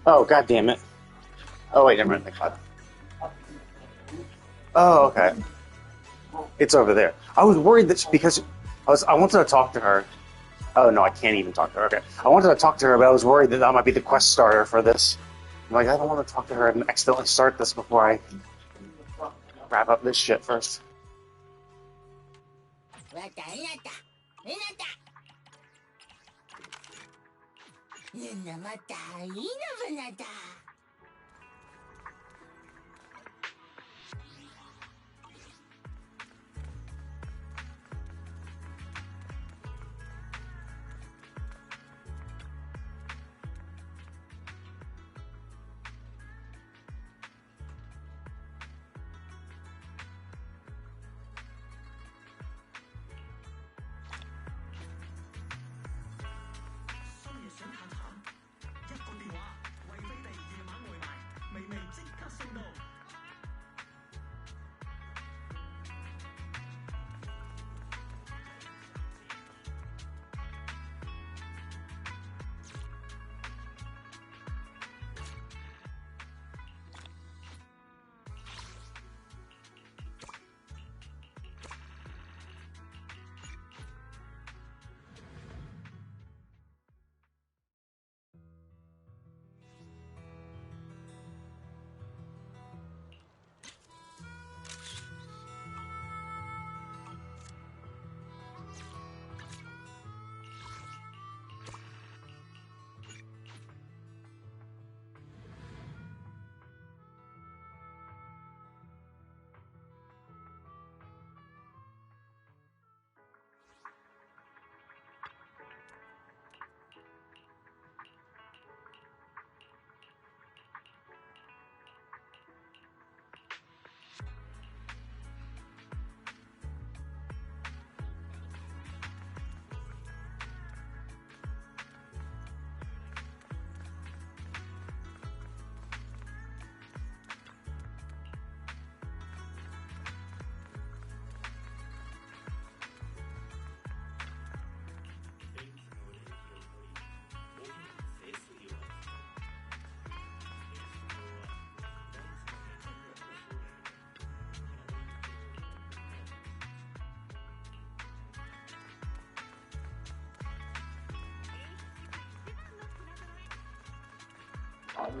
Oh, god damn it. Oh, wait, never mind. God. Oh, okay. It's over there. I was worried that because I wanted to talk to her. Oh, no, I can't even talk to her. Okay. I wanted to talk to her, but I was worried that that might be the quest starter for this. I'm like, I don't want to talk to her and accidentally start this before I wrap up this shit first.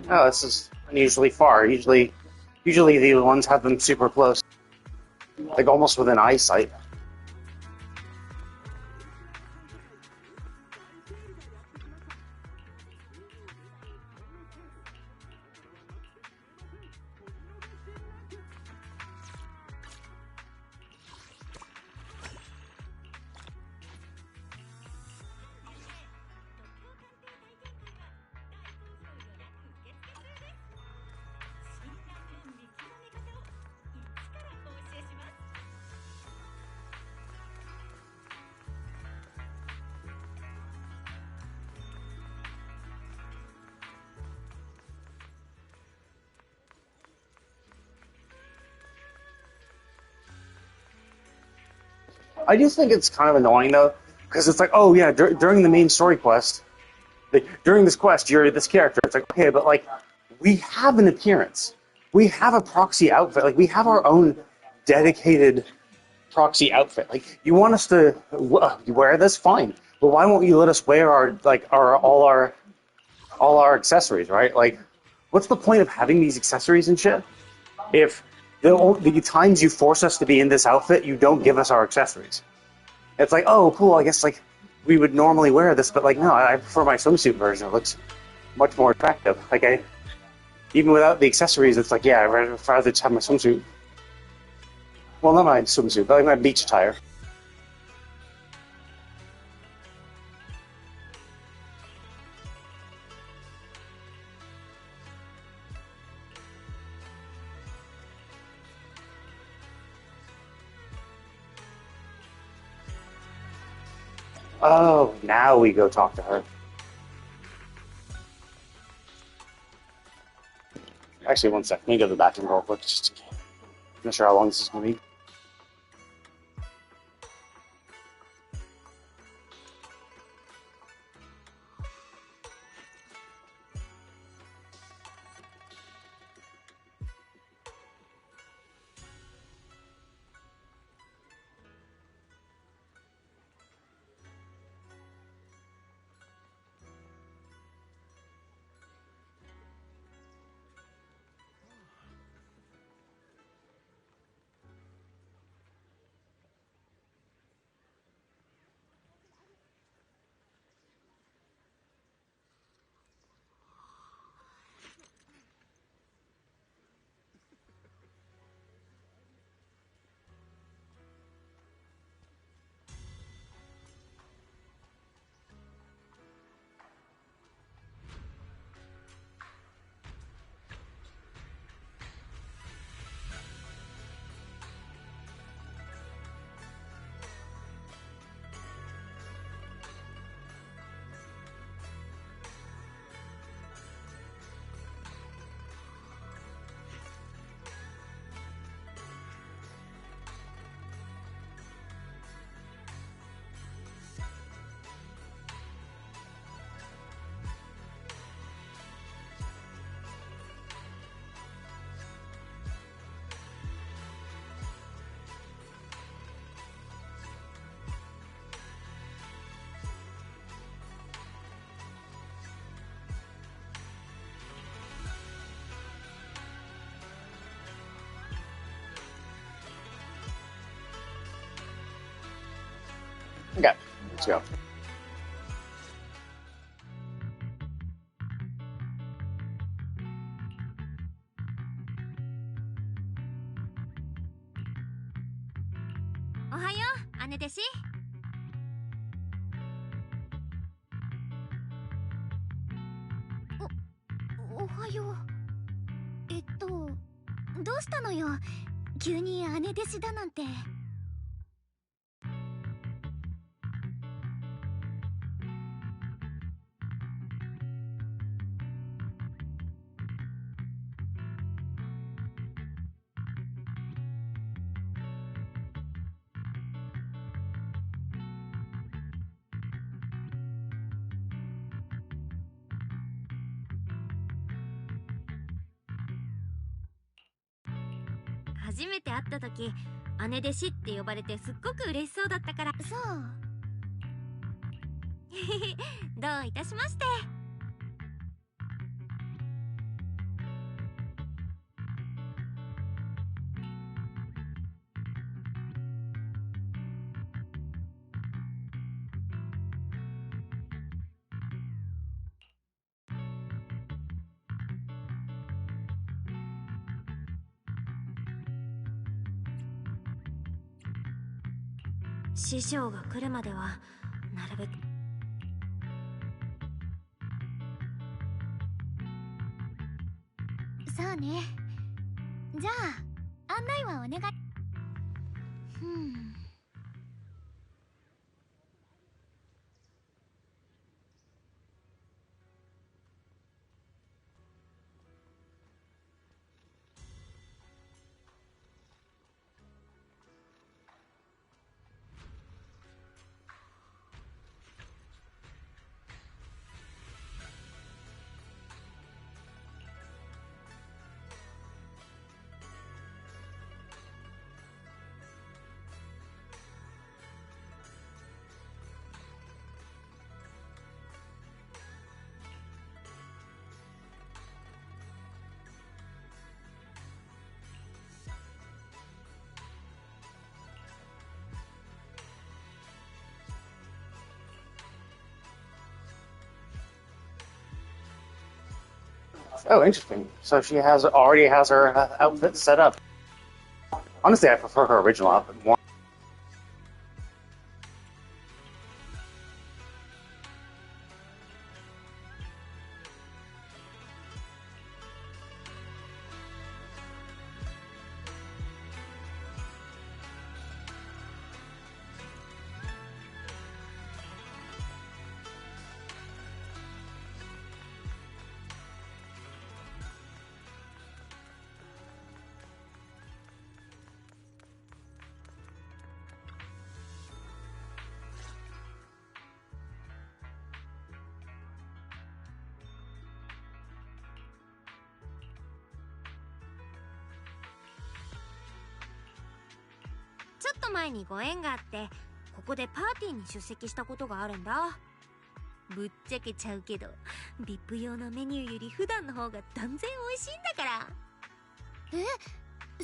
哦 this is unusually far. Usually the ones have them super close, like almost within eyesight. I do think it's kind of annoying though, because it's like, oh yeah, during the main story quest, during this quest, you're this character. It's like, okay, but like, we have an appearance, we have a proxy outfit, like we have our own dedicated proxy outfit. Like, you want us to wear this, fine, but why won't you let us wear all our accessories, right? Like, what's the point of having these accessories and shit if the times you force us to be in this outfit, you don't give us our accessories? It's like, oh, cool. I guess like we would normally wear this, but like, no, I prefer my swimsuit version. It looks much more attractive. Like, I even without the accessories, it's like, yeah, I'd rather just have my swimsuit. Well, not my swimsuit, but like my beach attire. Oh, now we go talk to her. Actually, one sec. Let me go to the bathroom real quick. Just I'm not sure how long this is going to be. Okay, let's go. おはよう、姉弟子。おはよう。どうしたのよ、急に姉弟子だなんて。初めて会った時、姉弟子って呼ばれてすっごく嬉しそうだったから。そう。どういたしまして。師匠が来るまではなるべく。そうね。じゃあ案内はお願い。Oh, interesting. So she already has her outfit set up. Honestly, I prefer her original outfit more. ちょっと前にご縁があって、ここでパーティーに出席したことがあるんだ。ぶっちゃけちゃうけど、VIP 用のメニューより普段の方が断然美味しいんだから。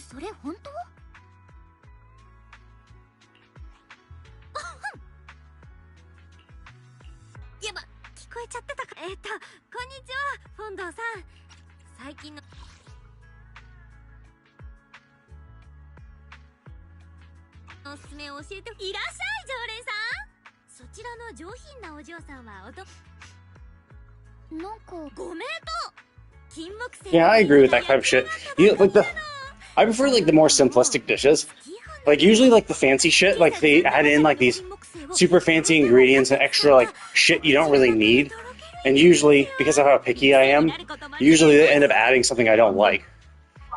それ本当？やば、聞こえちゃってたか。こんにちは、フォンドーさん。最近のおすすめを教えて。いらっしゃい、常連さん。そちらの上品なお嬢さんはなんかご名答。金木犀。 Yeah, I agree with that type of shit. I prefer like the more simplistic dishes. Like usually like the fancy shit, like they add in like these super fancy ingredients and extra like shit you don't really need. And usually, because of how picky I am, usually they end up adding something I don't like.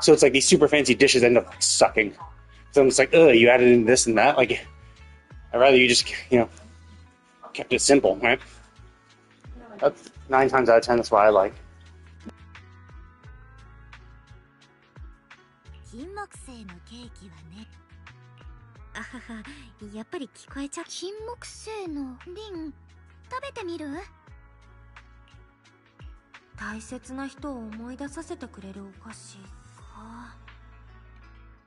So it's like these super fancy dishes end up sucking. So I'm just like, ugh, you added in this and that. Like, I'd rather you just, kept it simple, right? That's 9 times out of 10, that's what I like. 金木犀のケーキはね。あはは、やっぱり聞こえちゃ。金木犀の瓶、食べてみる？大切な人を思い出させてくれるお菓子か。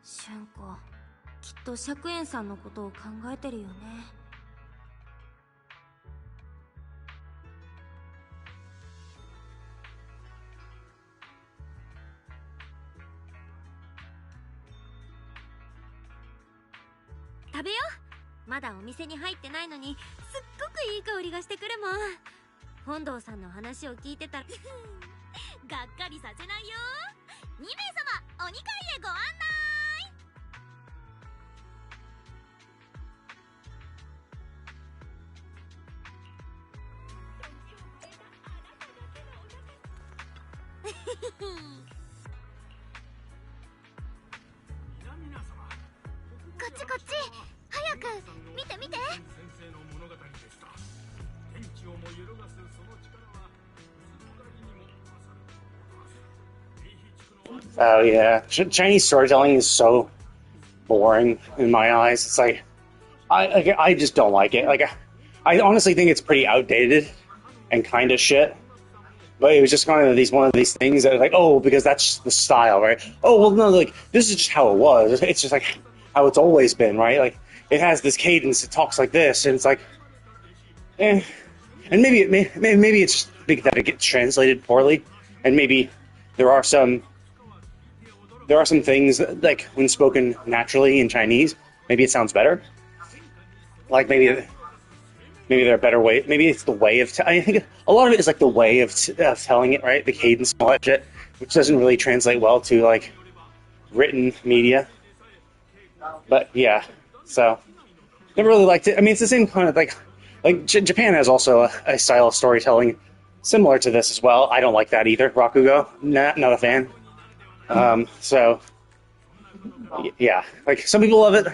俊子、きっと釈園さんのことを考えてるよね。食べよう。まだお店に入ってないのにすっごくいい香りがしてくるもん。本堂さんの話を聞いてたらがっかりさせないよ。2名様お2階へご案内。こっちこっち、早く見て見て。 Oh yeah, Chinese storytelling is so boring in my eyes. It's like I just don't like it. Like I honestly think it's pretty outdated and kind of shit. But it was just kind of one of these things that was like, oh, because that's the style, right? Oh well, no, like this is just how it was. It's just like how it's always been, right? Like it has this cadence, it talks like this, and it's like, eh. And maybe it's just big that it gets translated poorly, and maybe there are some things that, like when spoken naturally in Chinese, maybe it sounds better. Like maybe there are better ways. Maybe it's the way of. I think a lot of it is like the way of telling it, right? The cadence and all that shit, which doesn't really translate well to like written media. But yeah, so never really liked it. I mean, it's the same kind of like Japan has also a style of storytelling similar to this as well. I don't like that either. Rakugo, not a fan. So yeah, like some people love it.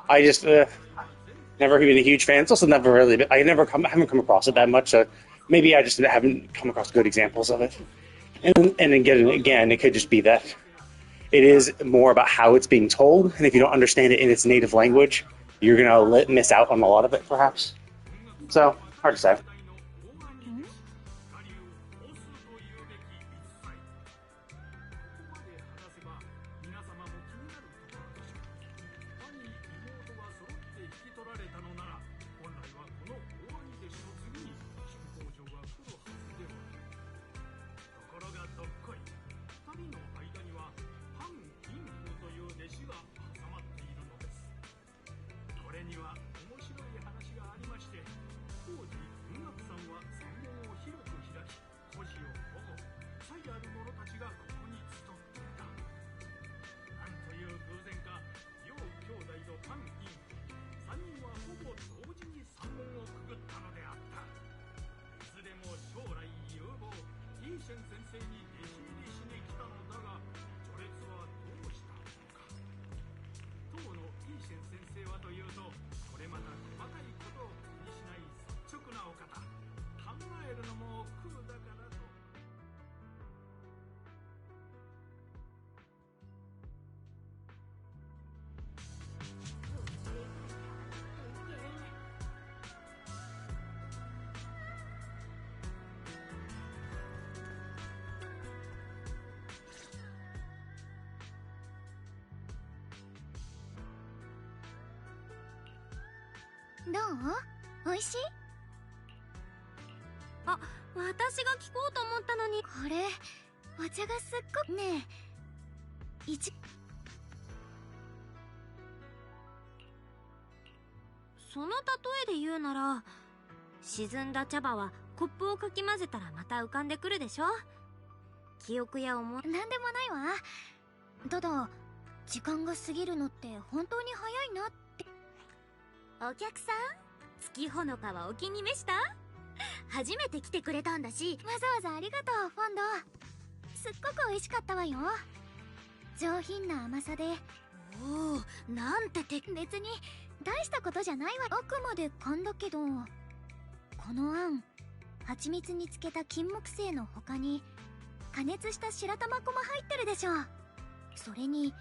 I just never been a huge fan. It's also never really been, I haven't come across it that much. So maybe I just haven't come across good examples of it. And again, it could just be that it is more about how it's being told, and if you don't understand it in its native language, you're gonna miss out on a lot of it, perhaps. So hard to say.どう？おいしい？あ、私が聞こうと思ったのに。これお茶がすっごくねえ。その例えで言うなら、沈んだ茶葉はコップをかき混ぜたらまた浮かんでくるでしょ。記憶や思いなんでもないわ。ただ時間が過ぎるのって本当に早いなって。お客さん、月ほのかはお気に召した？初めて来てくれたんだし。わざわざありがとう、フォンド。すっごく美味しかったわよ。上品な甘さで。おお、なんて別に大したことじゃないわ。あくまで勘だけど、このあん、蜂蜜につけた金木犀の他に加熱した白玉粉も入ってるでしょ。それに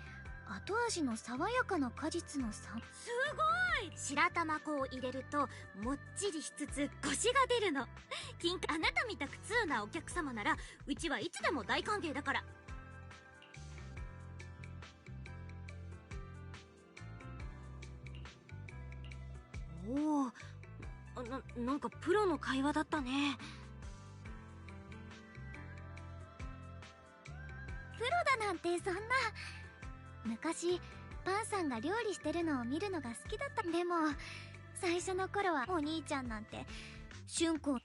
後味の爽やかな果実のすごい。白玉粉を入れるともっちりしつつコシが出るの。あなたみたく通なお客様ならうちはいつでも大歓迎だから。おお、なんかプロの会話だったね。プロだなんてそんな。昔パンさんが料理してるのを見るのが好きだった。でも最初の頃はお兄ちゃんなんて俊子。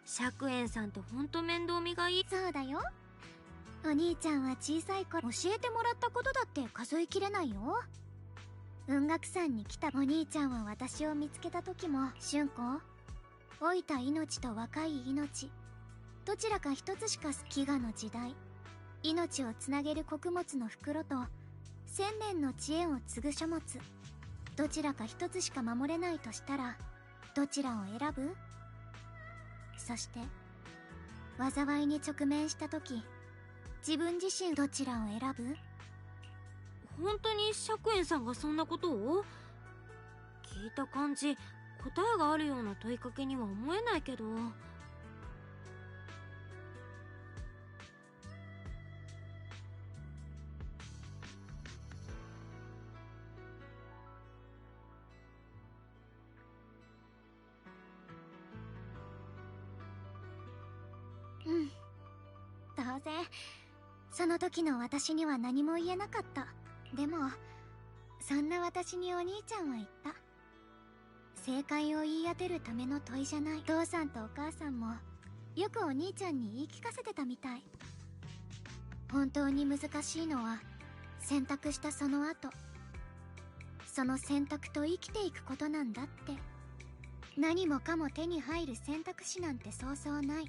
釈園さんとほんと面倒見がいい。そうだよ。お兄ちゃんは小さい頃教えてもらったことだって数えきれないよ。雲岳山に来たお兄ちゃんは私を見つけた時も、俊子、老いた命と若い命、どちらか一つしか飢餓の時代、命をつなげる穀物の袋と千年の知恵を継ぐ書物、どちらか一つしか守れないとしたらどちらを選ぶ？そして災いに直面した時、自分自身どちらを選ぶ？本当に釈園さんがそんなことを？聞いた感じ、答えがあるような問いかけには思えないけど。当然その時の私には何も言えなかった。でもそんな私にお兄ちゃんは言った。正解を言い当てるための問いじゃない。父さんとお母さんもよくお兄ちゃんに言い聞かせてたみたい。本当に難しいのは選択したその後、その選択と生きていくことなんだって。何もかも手に入る選択肢なんてそうそうない。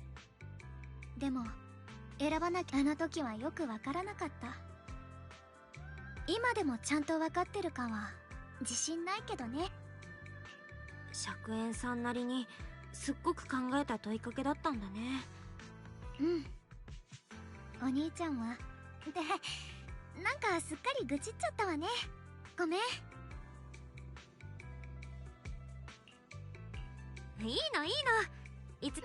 でも選ばなきゃ。あの時はよくわからなかった。今でもちゃんとわかってるかは自信ないけどね。釈園さんなりにすっごく考えた問いかけだったんだね。お兄ちゃんはで、なんかすっかり愚痴っちゃったわね。ごめん。いいのいつ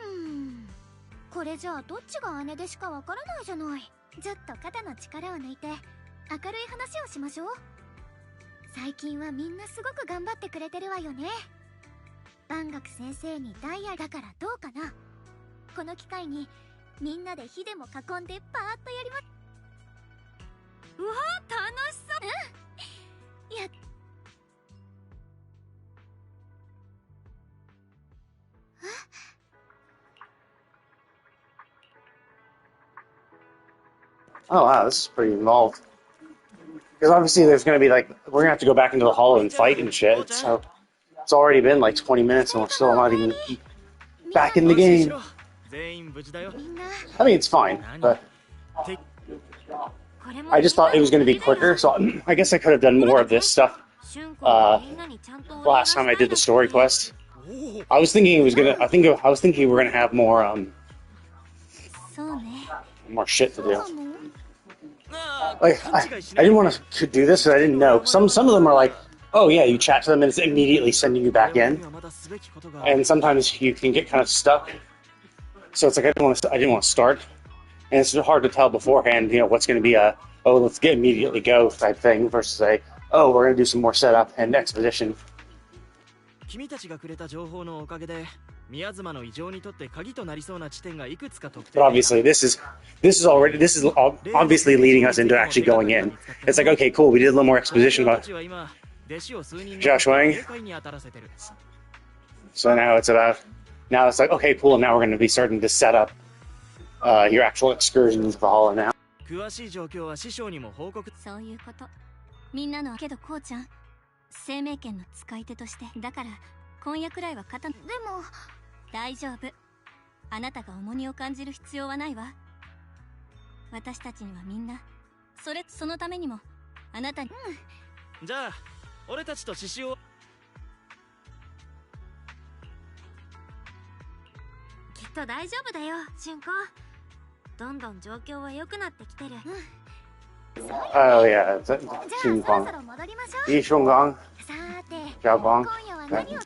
これじゃあどっちが姉でしかわからないじゃない。ちょっと肩の力を抜いて明るい話をしましょう。最近はみんなすごく頑張ってくれてるわよね。万学先生にダイヤだからどうかな。この機会にみんなで火でも囲んでパーッとやりま。うわー楽しそう。やっOh wow, this is pretty involved. Because obviously there's going to be like, we're going to have to go back into the hollow and fight and shit. So it's already been like 20 minutes and we're still not even back in the game. I mean, it's fine, but I just thought it was going to be quicker. So I guess I could have done more of this stuff last time I did the story quest. I was thinking it was going to, I was thinking we were going to have more shit to do. Like, I didn't want to do this because I didn't know. Some of them are like, oh yeah, you chat to them and it's immediately sending you back in. And sometimes you can get kind of stuck. So it's like I didn't want to start. And it's hard to tell beforehand, what's going to be a, oh, let's get immediately go type thing versus a, oh, we're going to do some more setup and exposition. But obviously, this is obviously leading us into actually going in. It's like, okay, cool, we did a little more exposition about Josh Wang. So now it's like, okay, cool, now we're going to be starting to set up your actual excursion into the hollow now. そういうこと。みんなのけどこうちゃん、生命権の使い手として、だから今夜くらいはでも大丈夫。あなたが重荷を感じる必要はないわ。私たちにはみんなそのためにもあなたに。じゃあ俺たちと獅子王。きっと大丈夫だよ、俊子。どんどん状況は良くなってきてる。Oh yeah, Xingguang. Yi Shungang. Xiaoguang. ダイヤ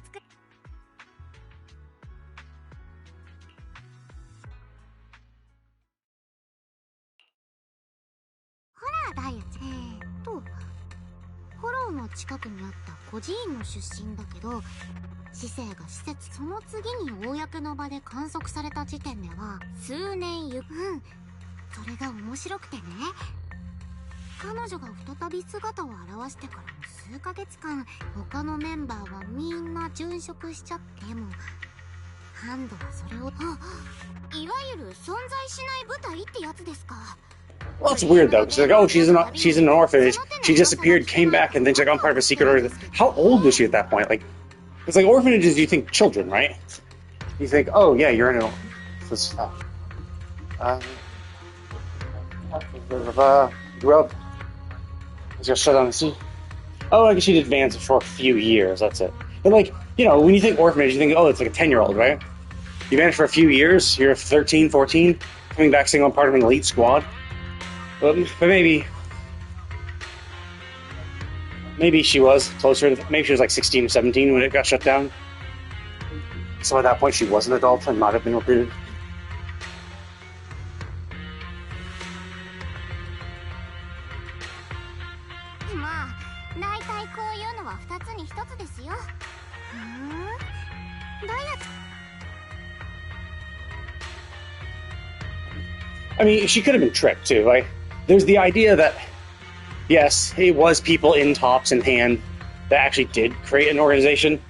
ホローの近くにあった孤児院の出身だけど、市政が施設その次に公の場で観測された時点では数年それが面白くてね。彼女が再び姿を現してからの数ヶ月間、他のメンバーはみんな殉職しちゃって、もハンドはそれを、いわゆる存在しない部隊ってやつですか。Well, it's weird though. She's like, oh, she's in an orphanage. She disappeared, came back, and then she's like, I'm part of a secret order. How old was she at that point? Like, it's like orphanages. You think children, right? You think, oh yeah, you're in an this grew up. Just got shut down the sea. Oh, I guess she did advance for a few years. That's it. But like, you know, when you think orphanage, you think, oh, it's like a 10-year-old, right? You vanished for a few years. You're 13, 14, coming back saying I'm part of an elite squad. But maybe she was closer. Maybe she was like 16 or 17 when it got shut down. So at that point, she was an adult and might have been recruited. まあ、大体こういうのは2つに1つですよ。ダイヤ。I mean, she could have been tricked too. Like, there's the idea that, yes, it was people in Tops and Hand that actually did create an organization,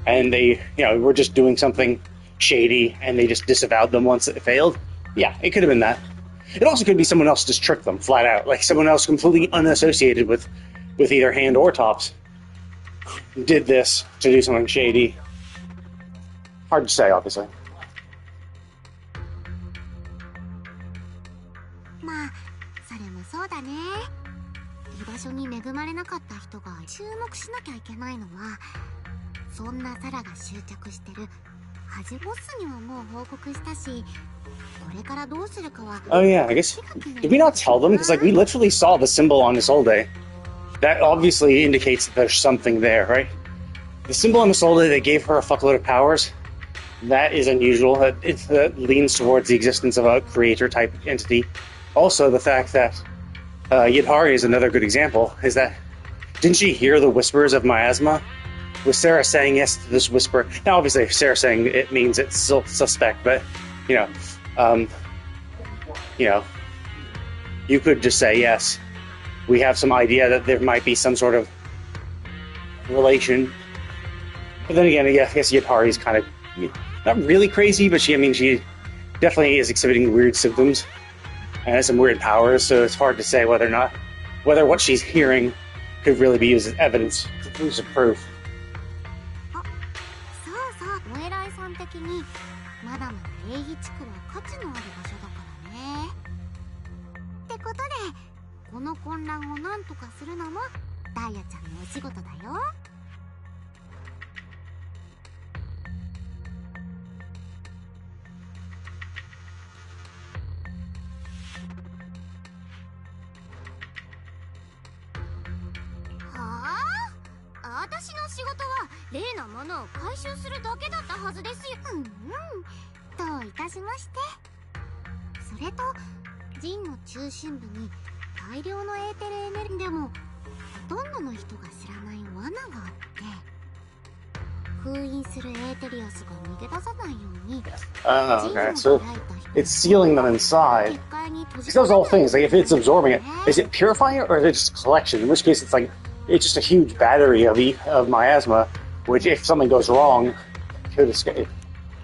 and they, you know, were just doing something shady, and they just disavowed them once it failed. Yeah, it could have been that. It also could be someone else just tricked them flat out, like someone else completely unassociated with either Hand or Tops did this to do something shady. Hard to say, obviously. まあ、それもそうだね。居場所に恵まれなかった人が注目しなきゃいけないのは、そんなサラが執着してるはじボスにはもう報告したし、これからどうするかは。Oh yeah, I guess. Did we not tell them? Because like we literally saw the symbol on Isolde. That obviously indicates that there's something there, right? The symbol on Isolde that gave her a fuckload of powers. That is unusual. That leans towards the existence of a creator-type entity. Also, the fact that Yidhari is another good example, is that didn't she hear the whispers of miasma? Was Sarah saying yes to this whisper? Now, obviously, if Sarah saying it means it's still suspect, but, you know, you could just say, yes, we have some idea that there might be some sort of relation. But then again, I guess Yidhari is kind of not really crazy, but she definitely is exhibiting weird symptoms and has some weird powers, so it's hard to say whether what she's hearing could really be used as evidence, conclusive proof. そうそう、お偉いさん的にまだまだ霊碑地区は価値のある場所だからね。ってことで、この混乱をなんとかするのもダイヤちゃんのお仕事だよ。私の仕事は例のものを回収するだけだったはずですよ。どういたしまして。それと陣の中心部に大量のエーテルエネルギーでもほとんどの人が知らない罠があって、封印するエーテリアスが逃げ出さないように。Oh, okay. So it's sealing them inside. Because those all things, like if it's absorbing it, is it purifying it or is it just a collection? In which case, it's like it's just a huge battery of miasma, which if something goes wrong, could escape.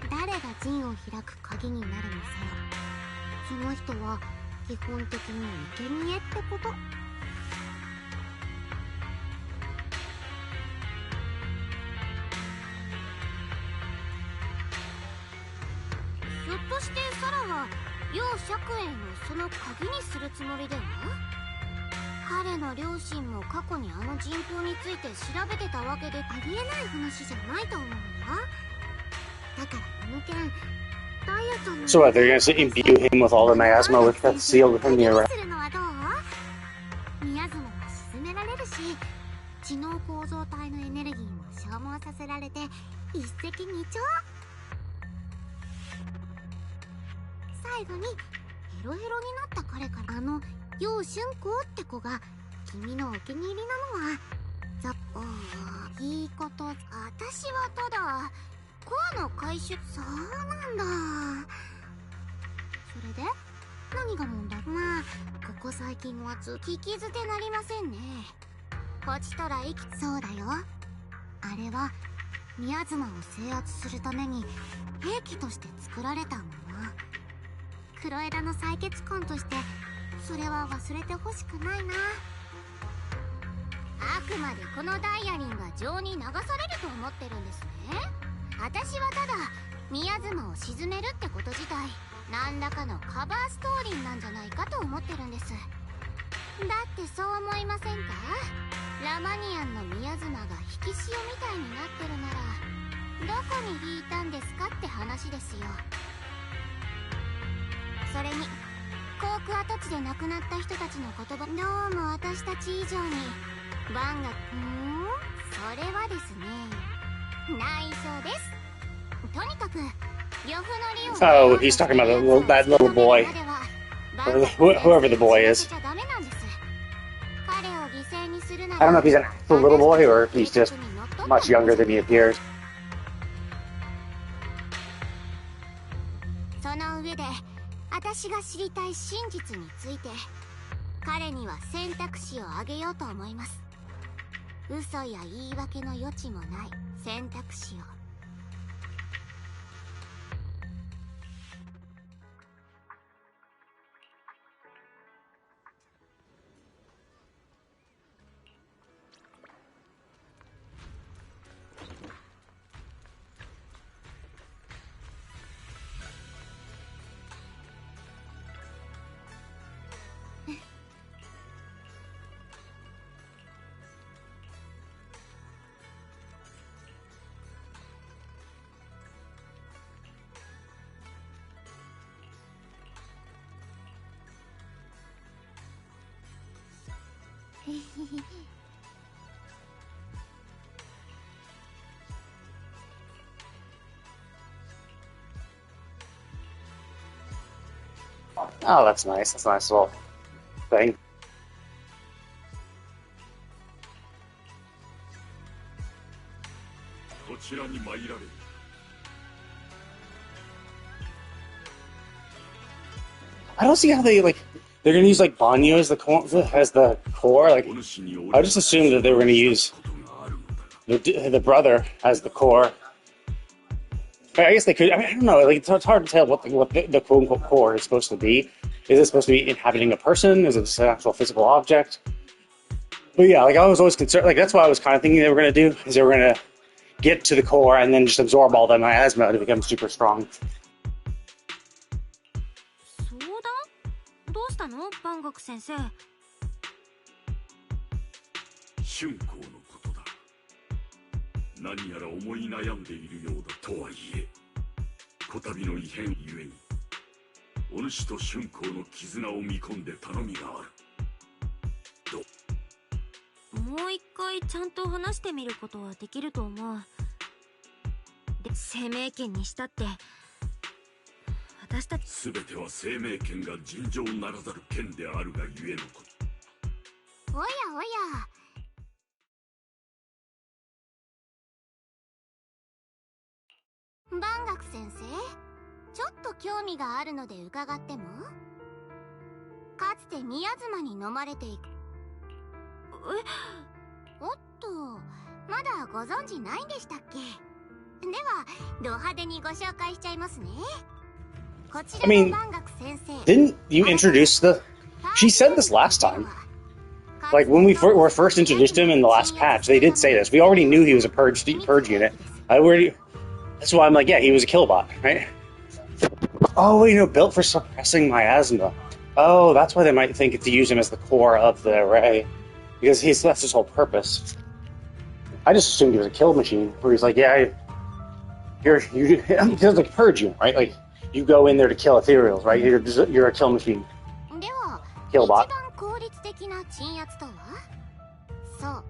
誰が陣を開く鍵になるのさ。その人は基本的に生贄ってこと。ひょっとしてサラは楊釈炎をその鍵にするつもりでは？彼の両親も過去にあの人口について調べてたわけで、ありえない話じゃないと思うんだ。だからこの件、ダイヤちゃんの So what, they're going to imbue him with all the miasma with that sealed within the array? ミヤズマは沈められるし、知能構造体のエネルギーも消耗させられて一石二鳥。最後にヘロヘロになった彼から、あの楊春光って子が君のお気に入りなのは、いいこと。私はただコアの回収。そうなんだ。それで何が問題？まあここ最近は聞き捨てなりませんね。こちとらそうだよ。あれは宮妻を制圧するために兵器として作られたもの。黒枝の採血痕としてそれは忘れてほしくないな。あくまでこのダイヤリンが情に流されると思ってるんですね。私はただ宮妻を鎮めるってこと自体何らかのカバーストーリーなんじゃないかと思ってるんです。だってそう思いませんか？ラマニアンの宮妻が引き潮みたいになってるならどこに引いたんですかって話ですよ。それにコーク跡地で亡くなった人たちの言葉、どうも私たち以上にバンがそれはですね内緒です。とにかく呂布の利を Oh, he's talking about that little boy. Whoever the boy is. I don't know if he's an actual little boy or if he's just much younger than he appears. その上で私が知りたい真実について彼には選択肢をあげようと思います。嘘や言い訳の余地もない選択肢を。Oh, that's nice. That's a nice little thing. こちらに参られる。I don't see how they're gonna use like Banyo as the core. Like, I just assumed that they were gonna use the brother as the core. I guess they could. I mean, I don't know. Like, it's hard to tell what the quote unquote core is supposed to be. Is it supposed to be inhabiting a person? Is it an actual physical object? But yeah, like I was always concerned. Like that's what I was kind of thinking they were gonna do. Is they were gonna get to the core and then just absorb all the miasma to become super strong. そうだ？どうしたの？万学先生。春光のことだ。何やら思い悩んでいるようだとはいえ、こたびの異変ゆえに、お主と春光の絆を見込んで頼みがある。もう一回ちゃんと話してみることはできると思う。で、生命権にしたって私たちすべては生命権が尋常ならざる権であるがゆえのこと。おやおや。万学先生、ちょっと興味があるので伺っても？かつて宮妻に飲まれていく。おっと、まだご存知ないんでしたっけ？では、ド派手にご紹介しちゃいますね。こちらの万学先生。Didn't you introduce the... She said this last time. Like, when we were first introduced to him in the last patch, they did say this. We already knew he was a purge unit. That's why I'm like, yeah, he was a killbot, right? Oh, built for suppressing miasma. Oh, that's why they might think to use him as the core of the array. Because that's his whole purpose. I just assumed he was a kill machine, where he's like, yeah, he does like purge you, right? Like, you go in there to kill ethereals, right? You're a kill machine. Killbot. 効率的な鎮圧とは？そう。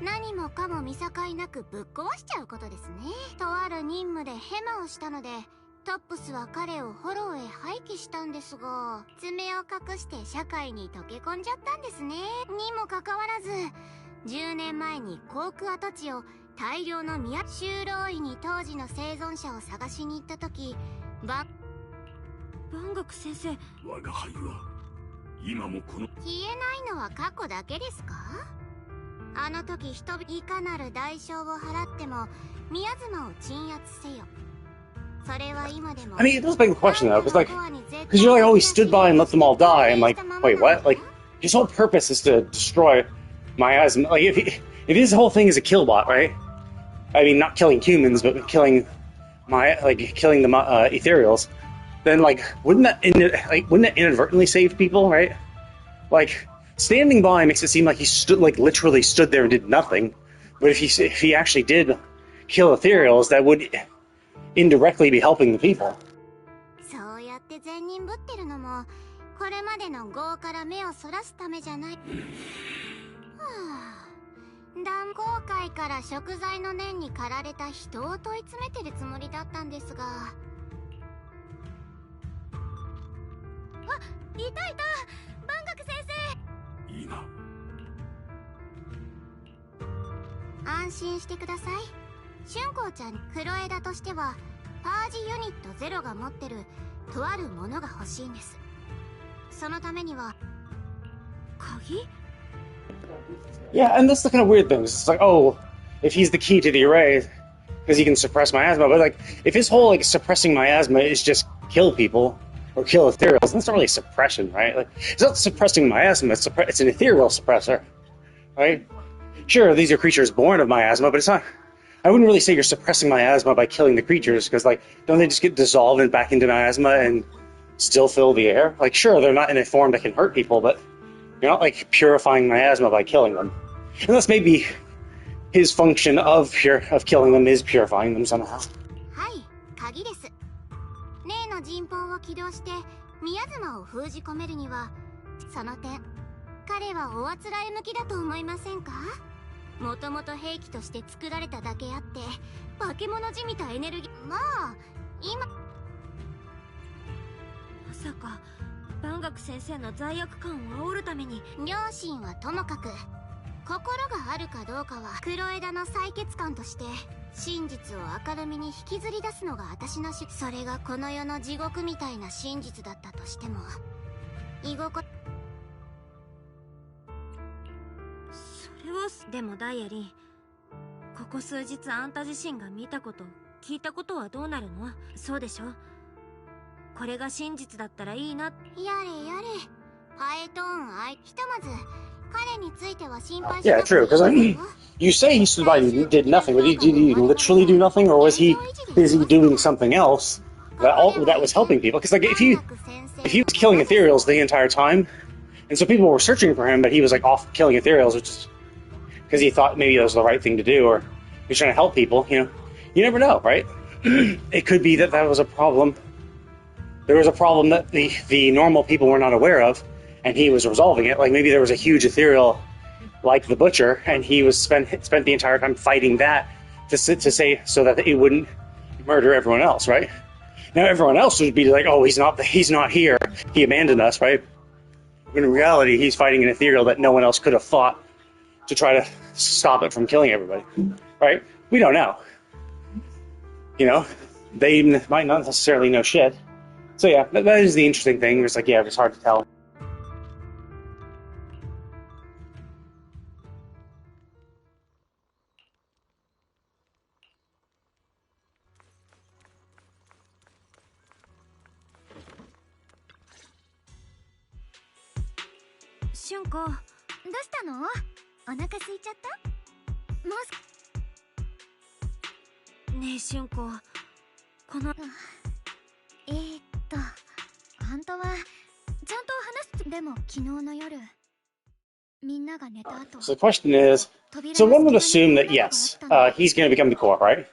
何もかも見境なくぶっ壊しちゃうことですね。とある任務でヘマをしたので、トップスは彼をフォローへ廃棄したんですが、爪を隠して社会に溶け込んじゃったんですね。にもかかわらず、10年前にコーク跡地を大量の就労医に当時の生存者を探しに行った時、万学先生。我が輩は今もこの消えないのは過去だけですか？あの時人々いかなる代償を払っても宮妻を鎮圧せよ。それは今でも。 I mean, it does beg the question though, because you're like, oh, he stood by and let them all die. I'm like, wait, what? Like, his whole purpose is to destroy miasma. Like, if his whole thing is a kill bot, right? I mean, not killing humans, but killing the ethereals. Then, like, wouldn't that inadvertently save people, right? Like, standing by makes it seem like he literally stood there and did nothing. But if he actually did kill ethereals, that would indirectly be helping the people. そうやって善人ぶってるのもこれまでの業から目をそらすためじゃない。はあ、断交会から食材の念に駆られた人を問い詰めてるつもりだったんですが。あ、いたいた、万学先生。いいな。安心してください。春光ちゃん、黒枝としてはパージユニットゼロが持ってるとあるものが欲しいんです。そのためには鍵？ Yeah, and that's the kind of weird thing. It's like, oh, if he's the key to the array, because he can suppress miasma, but like, if his whole suppressing miasma is just kill people or kill ethereals, that's not really suppression, right? Like, it's not suppressing miasma; it's an ethereal suppressor, right? Sure, these are creatures born of miasma, but it's not. I wouldn't really say you're suppressing miasma by killing the creatures, because, like, don't they just get dissolved back into miasma and still fill the air? Like, sure, they're not in a form that can hurt people, but you're not, like, purifying miasma by killing them. Unless maybe his function of killing them is purifying them somehow. はい、鍵です。例の陣法を起動して宮妻を封じ込めるには、その点彼はおあつらえ向きだと思いませんか？もともと兵器として作られただけあって化け物じみたエネルギー。まあ今まさか万学先生の罪悪感を煽るために。両親はともかく心があるかどうかは黒枝の採血官として真実を明るみに引きずり出すのが私のそれがこの世の地獄みたいな真実だったとしても居心それはでもダイアリン、ここ数日あんた自身が見たこと聞いたことはどうなるの？そうでしょ？これが真実だったらいいな。やれやれ、ハエトーンひとまず彼については心配し Yeah, なくてい true. い Because you say he stood by and did nothing, but did he literally do nothing, or was he busy doing something else that was helping people? Because like if he was killing ethereals the entire time, and so people were searching for him, but he was like off killing ethereals, which is because he thought maybe that was the right thing to do, or he was trying to help people. You never know, right? It could be that was a problem. There was a problem that the normal people were not aware of, and he was resolving it. Like maybe there was a huge ethereal, like the Butcher, and he was spent the entire time fighting that to say so that it wouldn't murder everyone else, right? Now everyone else would be like, oh, he's not here. He abandoned us, right? In reality, he's fighting an ethereal that no one else could have fought to try to stop it from killing everybody, right? We don't know. They might not necessarily know shit. So yeah, that is the interesting thing. It's like, yeah, it's hard to tell. Shunko, どうしたの？お腹空いちゃった？もうねえShunko、この本当はちゃんと話す。でも昨日の夜みんなが寝た後。 So the question is, so one would assume that yes, he's going to become the core, right?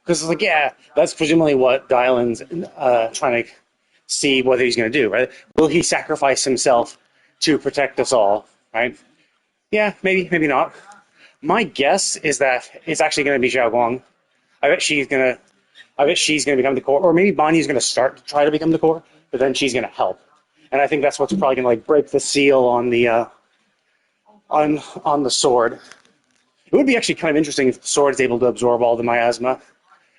Because it's like, yeah, that's presumably what Dylan's trying to see whether he's going to do, right? Will he sacrifice himself to protect us all, right? Yeah, maybe not. My guess is that it's actually going to be Xiao Guang. I bet she's going to become the core, or maybe Bonnie's going to try to become the core, but then she's going to help. And I think that's what's probably going to like break the seal on the on the sword. It would be actually kind of interesting if the sword is able to absorb all the miasma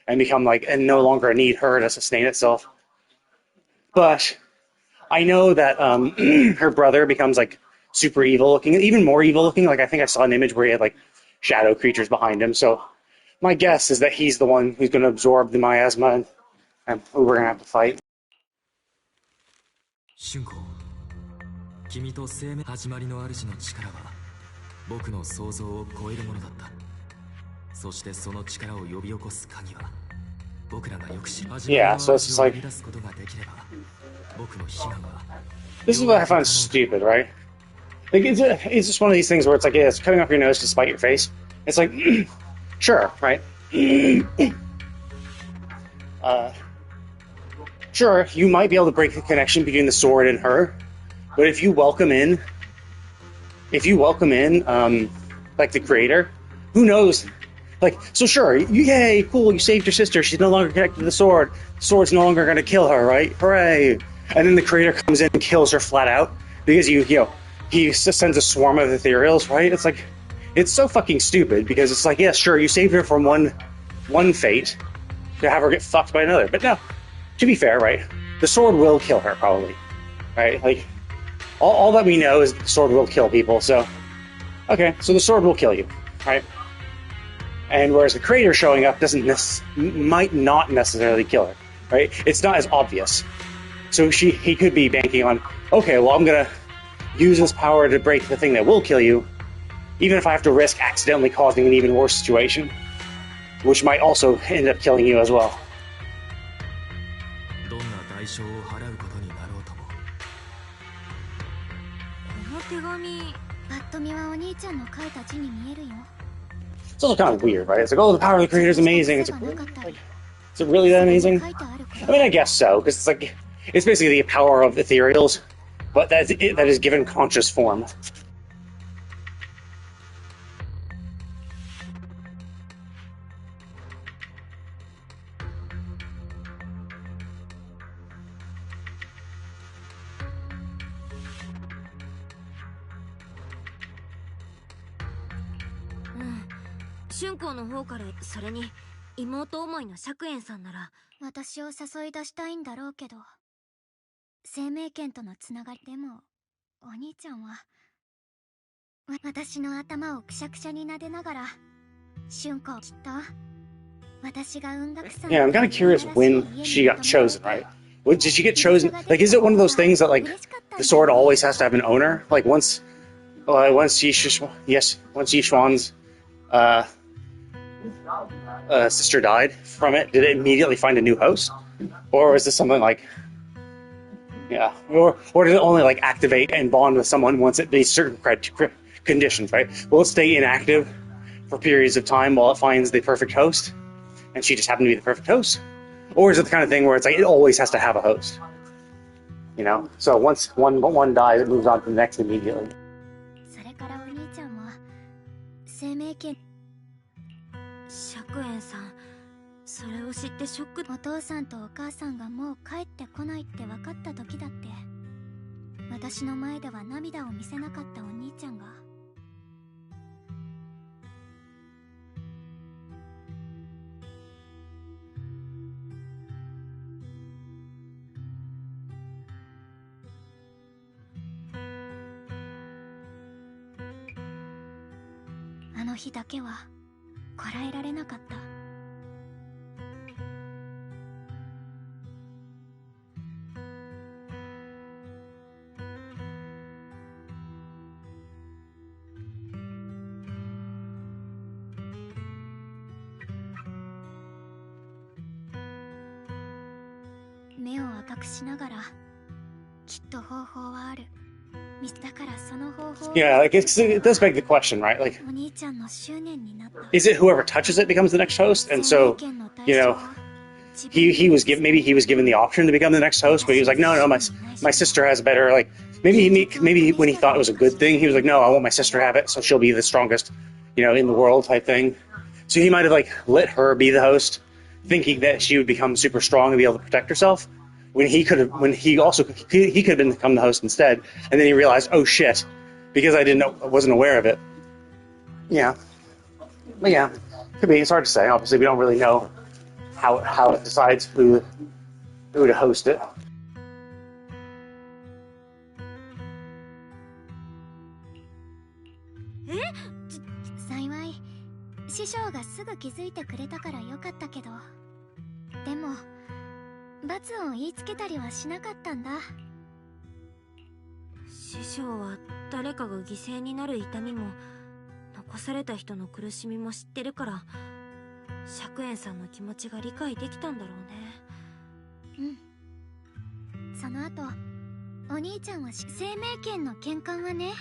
and become and no longer need her to sustain itself. But I know that her brother becomes like super evil looking, even more evil looking. Like I think I saw an image where he had like shadow creatures behind him. So my guess is that he's the one who's going to absorb the miasma and who we're going to have to fight. 春子、君と生命始まりの主の力は僕の想像を超えるものだった。そしてその力を呼び起こす鍵は僕らがよく知る始まりの主を生み出すことができれば僕の悲願は This is what I find stupid, right? Like it's just one of these things where it's like, yeah, it's cutting off your nose to spite your face. It's like, sure, right? Sure, you might be able to break the connection between the sword and her, but if you welcome in, like the creator, who knows? Like, so sure, yay, cool, you saved your sister. She's no longer connected to the sword. The sword's no longer going to kill her, right? Hooray! And then the creator comes in and kills her flat out because he sends a swarm of ethereals, right? It's like, it's so fucking stupid because it's like, yeah, sure, you saved her from one fate to have her get fucked by another. But no, to be fair, right? The sword will kill her probably, right? Like, all that we know is the sword will kill people. So, okay, so the sword will kill you, right? And whereas the creator showing up might not necessarily kill her, right? It's not as obvious. So he could be banking on, okay, well, I'm gonna use this power to break the thing that will kill you, even if I have to risk accidentally causing an even worse situation, which might also end up killing you as well. どんな代償を払うことになろうとも。この手紙、ぱっと見はお兄ちゃんの書いた字に見えるよ。It's also kind of weird, right? It's like, oh, the power of the creator is amazing. It's like, is it really that amazing? I mean, I guess so, because it's like, it's basically the power of ethereals, but that is given conscious form. Mm. 春光の方からそれに妹思いの釈円さんなら私を誘い出したいんだろうけど、生命圏とのつながりでもお兄ちゃんは私の頭をくしゃくしゃに撫でながら春光きっと私が音楽さん Yeah, I'm kind of curious when she got chosen, right? Did she get chosen? Like, is it one of those things that like the sword always has to have an owner? Like once Yishuan's sister died from it, did it immediately find a new host, or is this something like, yeah, or did it only like activate and bond with someone once it meets certain conditions, right? Will it stay inactive for periods of time while it finds the perfect host, and she just happened to be the perfect host, or is it the kind of thing where it's like it always has to have a host, you know? So once one dies, it moves on to the next immediately. それからお兄ちゃんは生命圏釈円さん、それを知ってショック。お父さんとお母さんがもう帰ってこないって分かった時だって、私の前では涙を見せなかったお兄ちゃんが、あの日だけはこらえられなかった。目を赤くしながら、きっと方法はある。だからその方法。Yeah, like it does beg the question, right? Like, お兄ちゃんの執念になった。is it whoever touches it becomes the next host? And so, you know, he was given, maybe he was given the option to become the next host, but he was like, no, my sister has better. Like maybe when he thought it was a good thing, he was like, no, I want my sister to have it, so she'll be the strongest, you know, in the world type thing. So he might have like let her be the host, thinking that she would become super strong and be able to protect herself. When he could have become the host instead, and then he realized, oh shit, because I wasn't aware of it. Yeah, but yeah, could be. It's hard to say. Obviously, we don't really know how it decides who to host it. 師匠がすぐ気づいてくれたからよかったけど、でも罰を言いつけたりはしなかったんだ。師匠は誰かが犠牲になる痛みも残された人の苦しみも知ってるから、釈園さんの気持ちが理解できたんだろうね。うん。その後お兄ちゃんは生命剣の剣冠はね、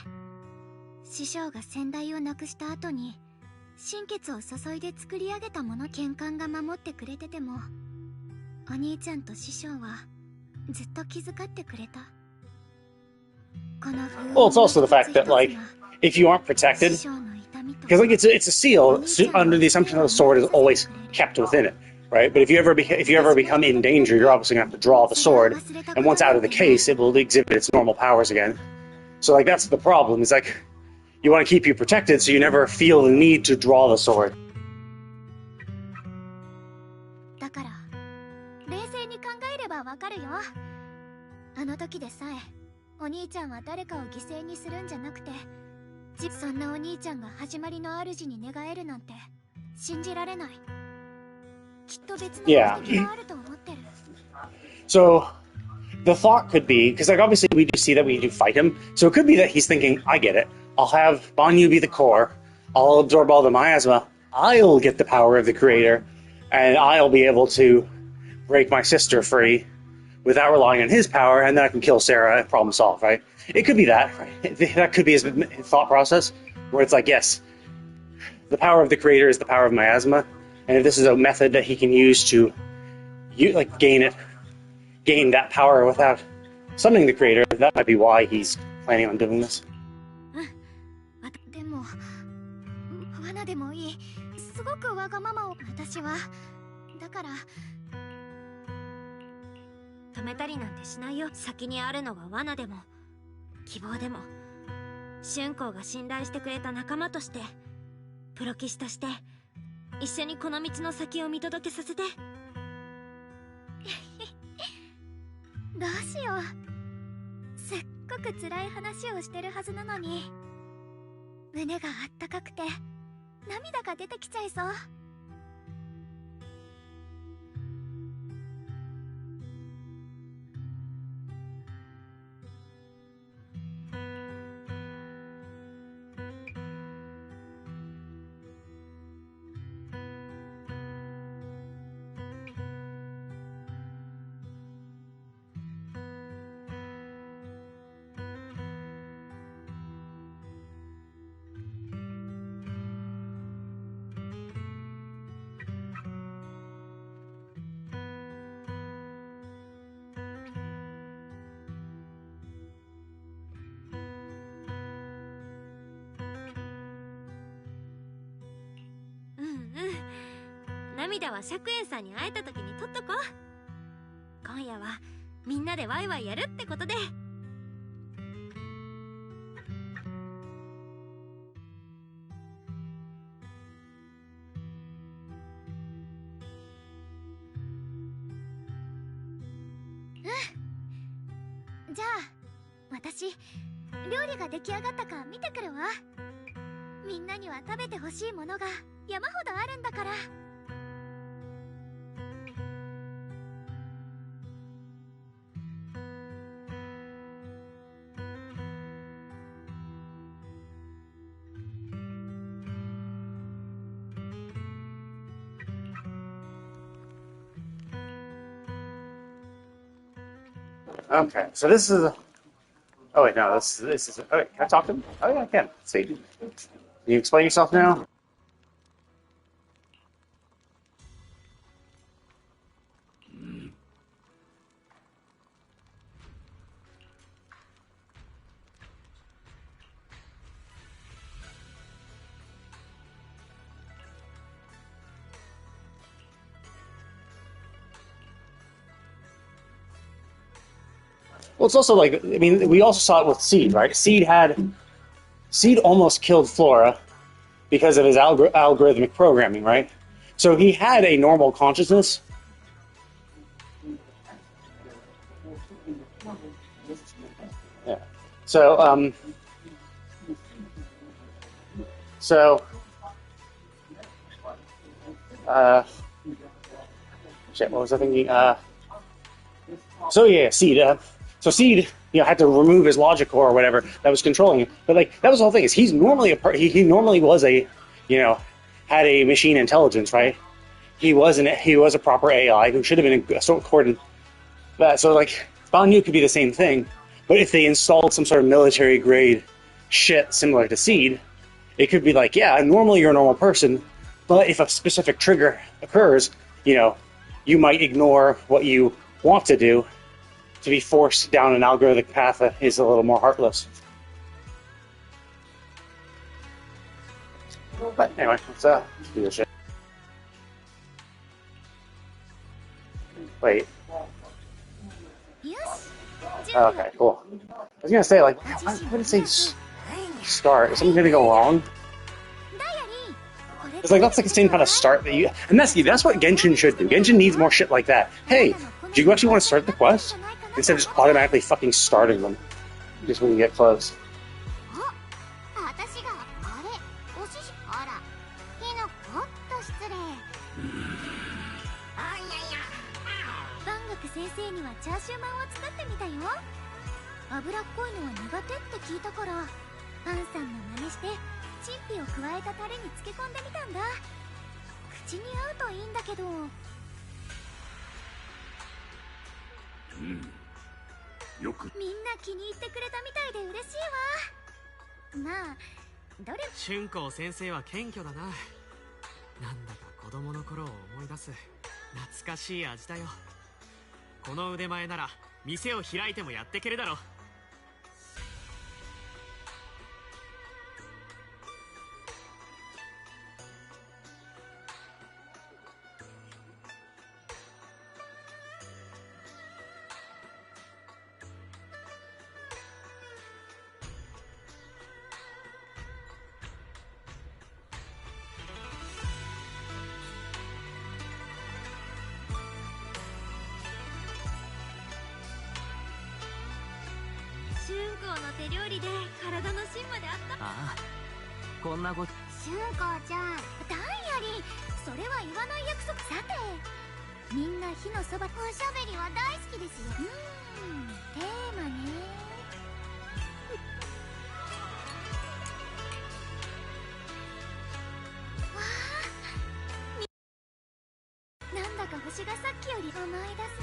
師匠が先代を亡くした後に心血を注いで作り上げたもの。剣冠が守ってくれてても、お兄ちゃんと師匠はずっと気遣ってくれた。Well, it's also the fact that, like, if you aren't protected, because like it's a seal under the assumption that the sword is always kept within it, right? But if you ever become in danger, you're obviously going to have to draw the sword, and once out of the case, it will exhibit its normal powers again. So like that's the problem. Is like you want to keep you protected, so you never feel the need to draw the sword. だから冷静に考えればわかるよ。あの時でさえお兄ちゃんは誰かを犠牲にするんじゃなくて、そんなお兄ちゃんが始まりの主に願えるなんて信じられない。きっと別の目的があると思ってる。So the thought could be, because like obviously we do see that we do fight him, so it could be that he's thinking, I get it. I'll have Banyu be the core. I'll absorb all the miasma. I'll get the power of the creator, and I'll be able to break my sister free without relying on his power, and then I can kill Sarah and problem solved, right? It could be that, right? That could be his thought process, where it's like, yes, the power of the creator is the power of miasma, and if this is a method that he can use to gain that power without summoning the creator, that might be why he's planning on doing this. でも罠でもいい。すごくわがままを私は。だから止めたりなんてしないよ。先にあるのが罠でも希望でも、春光が信頼してくれた仲間として、プロ棋士として一緒にこの道の先を見届けさせて。どうしよう。すっごく辛い話をしてるはずなのに、胸があったかくて涙が出てきちゃいそう。涙は釈園さんに会えた時に取っとこう。今夜はみんなでワイワイやるってことで。じゃあ私料理が出来上がったか見てくるわ。みんなには食べてほしいものが山ほどあるんだから。Okay, so this is. Oh wait, no, this is. Oh wait, can I talk to him? Oh yeah, I can. Let's see. Can you explain yourself now? Well, it's also like, I mean, we also saw it with Seed, right? Seed almost killed Flora because of his algorithmic programming, right? So he had a normal consciousness. Yeah. So Shit, what was I thinking? So yeah, Seed. So Seed, had to remove his logic core or whatever that was controlling him. But like that was the whole thing. Is he's normally he normally was a, had a machine intelligence, right? He was a proper AI who should have been accorded that. So like Banyu could be the same thing, but if they installed some sort of military grade shit similar to Seed, it could be like, yeah, normally you're a normal person, but if a specific trigger occurs, you might ignore what you want to do to be forced down an algorithmic path that is a little more heartless. But anyway, let's do this shit. Wait. Oh, okay, cool. I was gonna say, like, why did it say start? Is something gonna go wrong? It's like, that's like the same kind of start that you... And that's what Genshin should do. Genshin needs more shit like that. Hey, do you actually want to start the quest? Instead of just automatically fucking starting them. Just when you get close.春光先生は謙虚だな。なんだか子供の頃を思い出す懐かしい味だよ。この腕前なら店を開いてもやってけるだろう。こんなこと春光ちゃん、ダイアリー、それは言わない約束。さて、みんな火のそば。おしゃべりは大好きですよ。テーマね。わあ、なんだか星がさっきより思い出す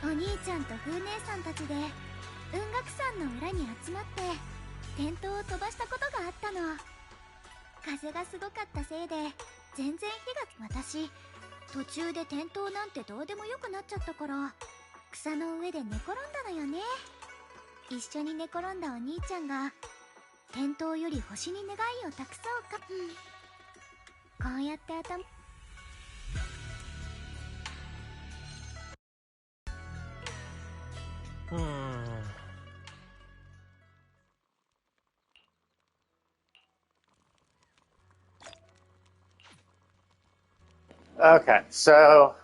な。お兄ちゃんと風姉さんたちで雲岳山の裏に集まってテントを飛ばしたことがあったの。風がすごかったせいで全然火が。私途中で転倒なんてどうでもよくなっちゃったから草の上で寝転んだのよね。一緒に寝転んだお兄ちゃんが転倒より星に願いを託そうか、こうやって頭。Okay, so...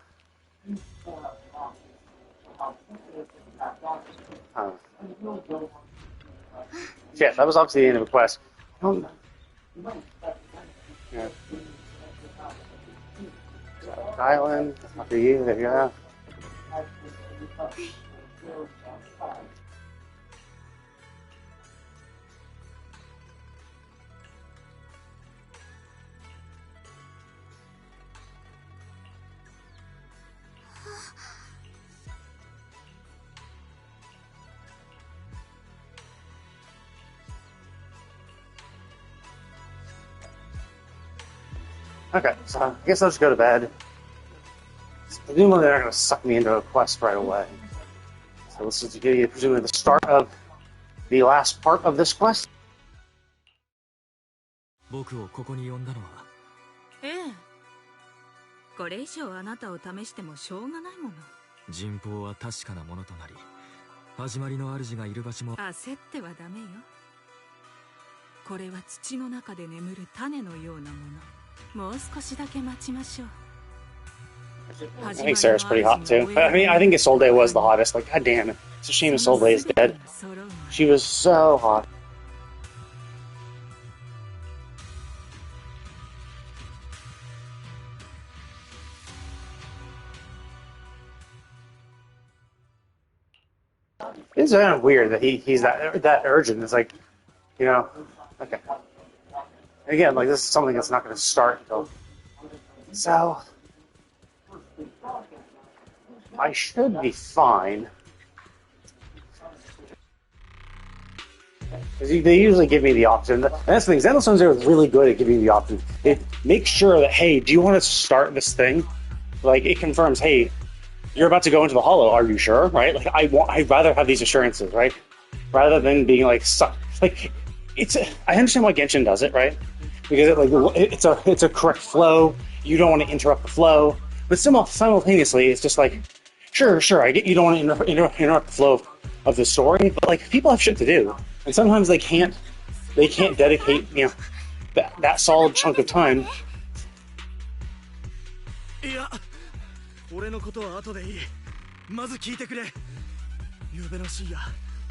Shit, that was obviously the end of the quest. Yeah. Island, after you, there you go. Okay, so I guess I'll just go to bed. Presumably they're not going to suck me into a quest right away. So this is presumably the start of the last part of this quest. 僕をここに呼んだのは。ええ。これ以上あなたを試してもしょうがないもの。人望は確かなものとなり、始まりの主がいる場所も。焦ってはダメよ。これは土の中で眠る種のようなもの。もう少しだけ待ちましょう。I think Sarah's pretty hot too. I mean, I think Isolde was the hottest. Like, god damn it. It's a shame Isolde is dead. She was so hot. It's kind of weird that he's that urgent. It's like, you know, okay. Again, like this is something that's not going to start until. So I should be fine. Because they usually give me the option. And that's the thing. Xenostones are really good at giving you the option. It makes sure that, hey, do you want to start this thing? Like, it confirms, hey, you're about to go into the hollow. Are you sure? Right? Like, I'd rather have these assurances, right? Rather than being like stuck. Like, I understand why Genshin does it, right? Because it's a correct flow. You don't want to interrupt the flow. But simultaneously, it's just like, sure, I get you don't want to interrupt the flow of the story, but like, people have shit to do. And sometimes they can't dedicate, you know, that solid chunk of time. いや、俺のことは後でいい。まず聞いてくれ。昨夜の深夜、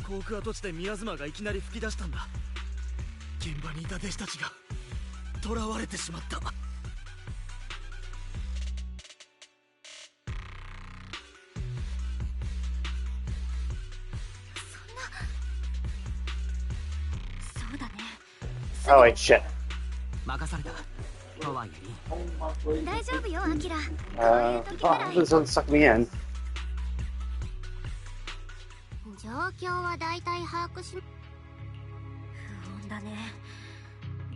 航空跡地で宮妻がいきなり吹き出したんだ。現場にいた弟子たちが囚われてしまった。Oh wait, shit. 任された。とはいえ。大丈夫よ、アキラ。Oh, this one sucked me in. 状況は大体把握し。不穏だね。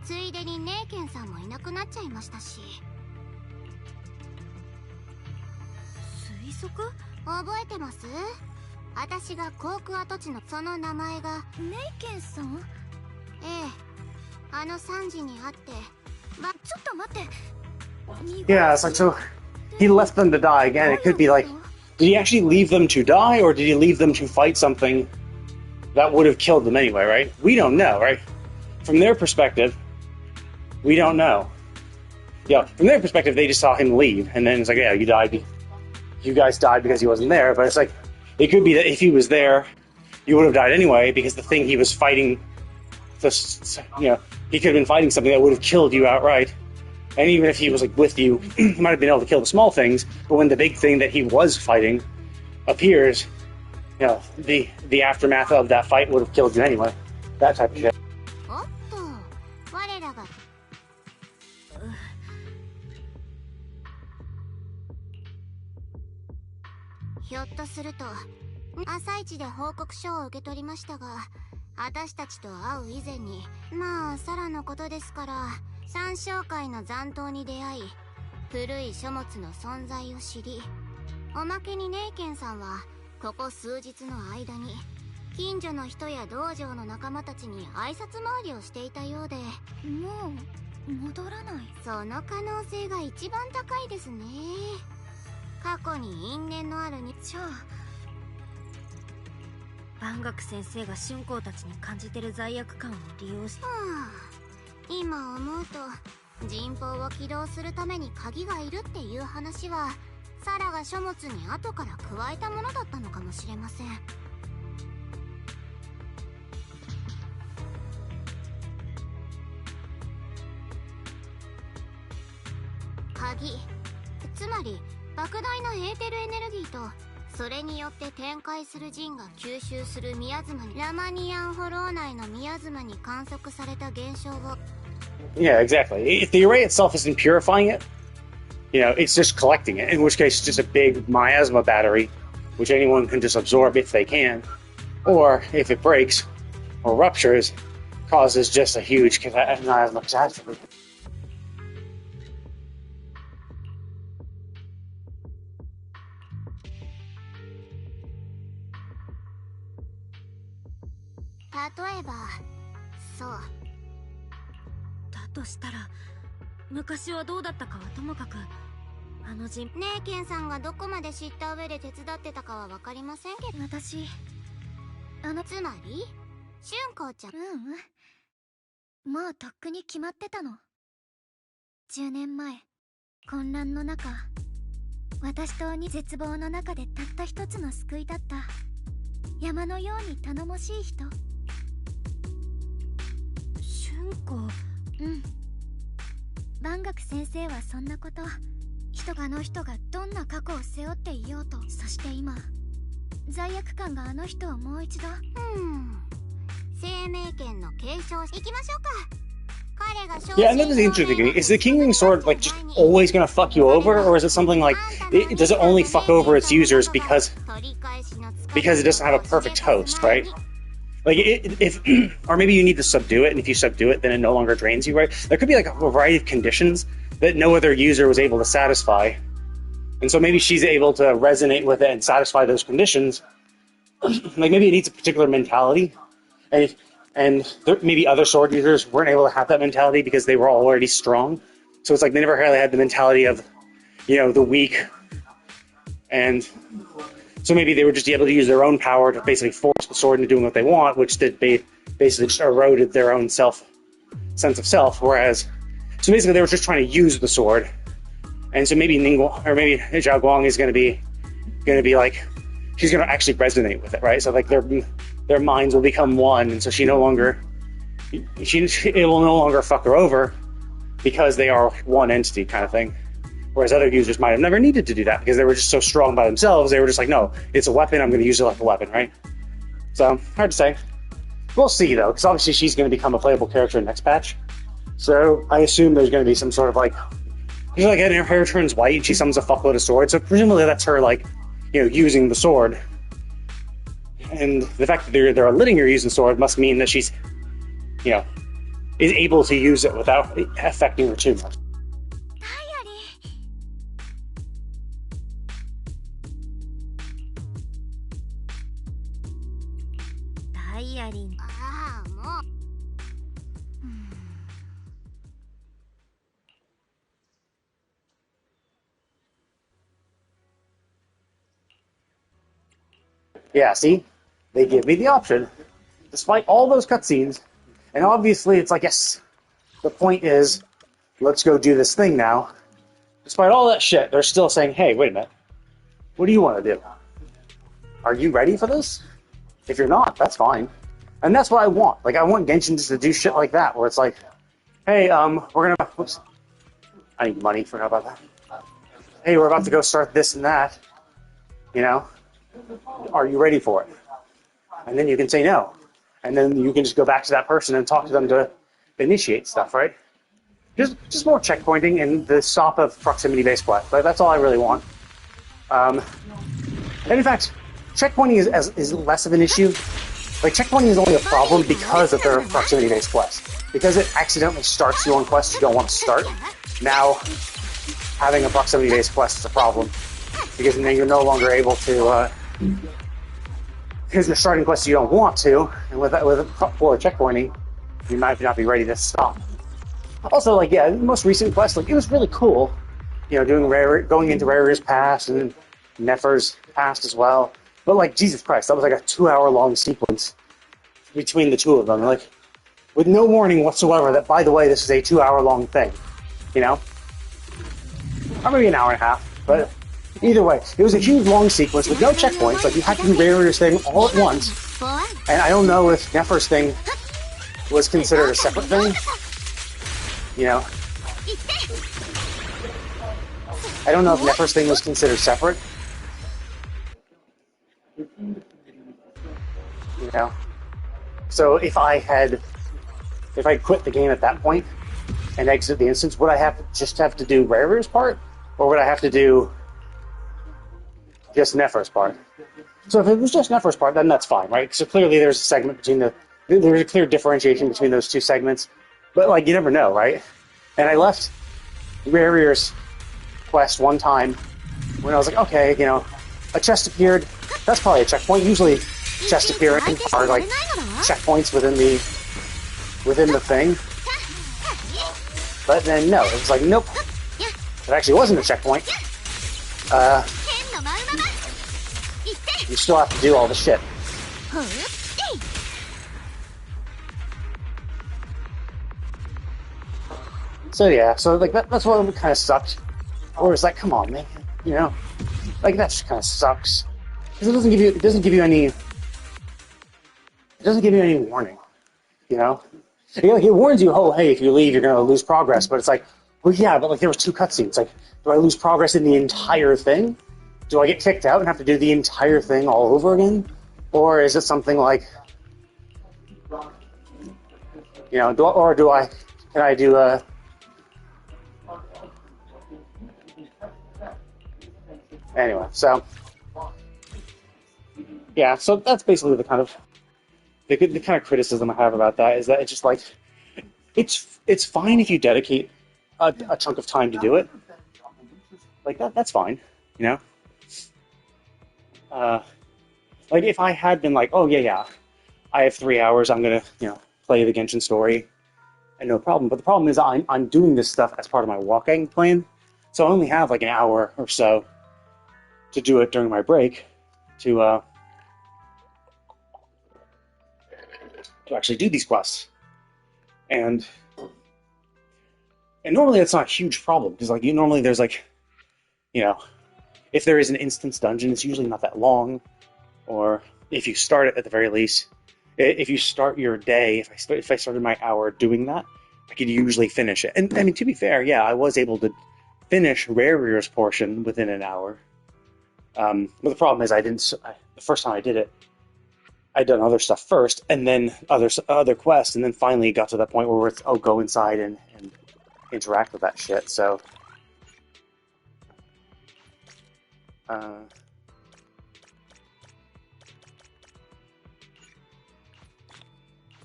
ついでにネイケンさんもいなくなっちゃいましたし。推測？覚えてます？私が航空跡地のその名前がネイケンさん？ええ。あの3時に会って、ちょっと待って。Yeah, it's like, so he left them to die again. It could be like, did he actually leave them to die, or did he leave them to fight something that would have killed them anyway, right? We don't know, right? From their perspective, we don't know. Yeah, from their perspective, they just saw him leave, and then it's like, yeah, you died. You guys died because he wasn't there, but it's like, it could be that if he was there, you would have died anyway, because the thing he was fighting, you know, he could have been fighting something that would have killed you outright. And even if he was like with you, he might have been able to kill the small things, but when the big thing that he was fighting appears, you know, the aftermath of that fight would have killed you anyway. That type of shit. ひょっとすると朝一で報告書を受け取りましたが、私たちと会う以前に、まあサラのことですから、三将会の残党に出会い、古い書物の存在を知り、おまけにネイケンさんはここ数日の間に近所の人や道場の仲間たちに挨拶回りをしていたようで、もう戻らない。その可能性が一番高いですね。過去に因縁のあるに。じゃあ万学先生が春光たちに感じてる罪悪感を利用して、今思うと人痘を起動するために鍵がいるっていう話はサラが書物に後から加えたものだったのかもしれません。鍵、つまり莫大なエーテルエネルギーとそれによって展開する陣が吸収するミアズマに、ラマニアンホロー内のミアズマに観測された現象を。Yeah, exactly. If the array itself isn't purifying it, you know, it's just collecting it, in which case it's just a big miasma battery, which anyone can just absorb if they can. Or, if it breaks or ruptures, causes just a huge miasma catastrophe. So. だとしたら昔はどうだったかはともかく、あの人ネイケンさんがどこまで知った上で手伝ってたかは分かりませんけど、私つまり春光ちゃん。もうとっくに決まってたの。10年前混乱の中、私と鬼絶望の中でたった一つの救いだった山のように頼もしい人。春光。万学先生はそんなこと、あの人がどんな過去を背負っていようと、そして今罪悪感があの人をもう一度。生命権の継承行きましょうか。 Yeah, and that is interesting to me. Is the Kingling Sword like just always gonna fuck you over, or is it something like does it only fuck over its users because it doesn't have a perfect host, right? Like if or maybe you need to subdue it, and if you subdue it, then it no longer drains you, right? There could be like a variety of conditions that no other user was able to satisfy, and so maybe she's able to resonate with it and satisfy those conditions. Like maybe it needs a particular mentality, and maybe other sword users weren't able to have that mentality because they were already strong. So it's like they never really had the mentality of, the weak. And so maybe they were just able to use their own power to basically force the sword into doing what they want, which did basically just eroded their own sense of self. Whereas, so basically they were just trying to use the sword. And so maybe Ningguang, or maybe Zhao Guang is going to be like, she's going to actually resonate with it, right? So like their minds will become one, and so it will no longer fuck her over because they are one entity kind of thing. Whereas other users might have never needed to do that because they were just so strong by themselves. They were just like, no, it's a weapon, I'm going to use it like a weapon, right? So, hard to say. We'll see, though, because obviously she's going to become a playable character in the next patch. So, I assume there's going to be some sort of like, her hair turns white and she summons a fuckload of swords, so presumably that's her, using the sword. And the fact that they're letting her use the sword must mean that she's, is able to use it without affecting her too much. Yeah, see? They give me the option, despite all those cutscenes, and obviously it's like, yes, the point is, let's go do this thing now. Despite all that shit, they're still saying, hey, wait a minute, what do you want to do? Are you ready for this? If you're not, that's fine. And that's what I want. Like, I want Genshin just to do shit like that, where it's like, hey, we're gonna, whoops, I need money, forgot about that. Hey, we're about to go start this and that, are you ready for it? And then you can say no. And then you can just go back to that person and talk to them to initiate stuff, right? Just more checkpointing and the stop of proximity-based quest. Like, that's all I really want. And in fact, checkpointing is less of an issue. Like, checkpointing is only a problem because of their proximity-based quest. Because it accidentally starts you on quests you don't want to start. Now, having a proximity-based quest is a problem. Because then you're no longer able to... because you're starting quests you don't want to, and with poor checkpointing, you might not be ready to stop. Also, the most recent quest, it was really cool, going into Rarier's Past and Nefer's Past as well. But Jesus Christ, that was a 2-hour-long sequence between the two of them, with no warning whatsoever that, by the way, this is a 2-hour-long thing, or maybe an hour and a half, but. Either way, it was a huge long sequence with no checkpoints. You had to do Rarier's thing all at once. And I don't know if Nefer's thing was considered a separate thing. I don't know if Nefer's thing was considered separate. So if I quit the game at that point and exit the instance, would I have to do Rarier's part? Or would I have to do just Nefer's part? So if it was just Nefer's part, then that's fine, right? So clearly there's a segment there's a clear differentiation between those two segments. But, you never know, right? And I left Rarier's quest one time when I was like, okay, a chest appeared. That's probably a checkpoint. Usually chest appearing are, checkpoints within the thing. But then, no, it was nope. It actually wasn't a checkpoint. You still have to do all the shit. So yeah, that's what kind of sucked. Or it's come on, man, that just kind of sucks because it doesn't give you any warning, it warns you, oh hey, if you leave you're gonna lose progress, but it's well yeah, but there was 2 cutscenes. Do I lose progress in the entire thing? do I get kicked out and have to do the entire thing all over again? Or is it something like, you know, can I do a... Anyway, so... Yeah, so that's basically the kind of criticism I have about that, is that it's just like, it's fine if you dedicate a chunk of time to do it. Like, that's fine, you know? Like, if I had been like, oh, yeah, I have 3 hours, I'm gonna, you know, play the Genshin story, and no problem. But the problem is I'm doing this stuff as part of my walking plan, so I only have like an hour or so to do it during my break to actually do these quests. And normally that's not a huge problem, because like normally there's like, you know, if there is an instance dungeon, it's usually not that long. Or if you start it at the very least, if you start your day, if I started my hour doing that, I could usually finish it. And I mean, to be fair, yeah, I was able to finish Rarier's portion within an hour. But the problem is the first time I did it, I'd done other stuff first, and then other quests, and then finally got to that point where it's, oh, go inside and interact with that shit, so...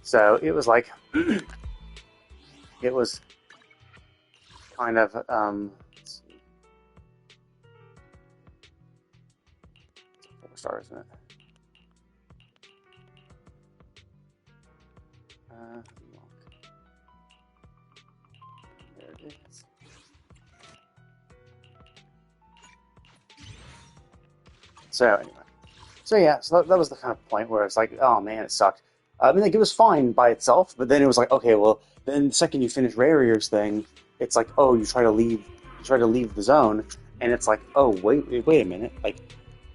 So it was like, it was kind of, let's see. It's 4 stars, isn't it? There it is. So anyway, so that was the kind of point where it's like, oh man, it sucked. I mean, like, it was fine by itself, but then it was like, okay, well, then the second you finish Rarier's thing, it's like, oh, you try to leave the zone, and it's like, oh, wait a minute, like,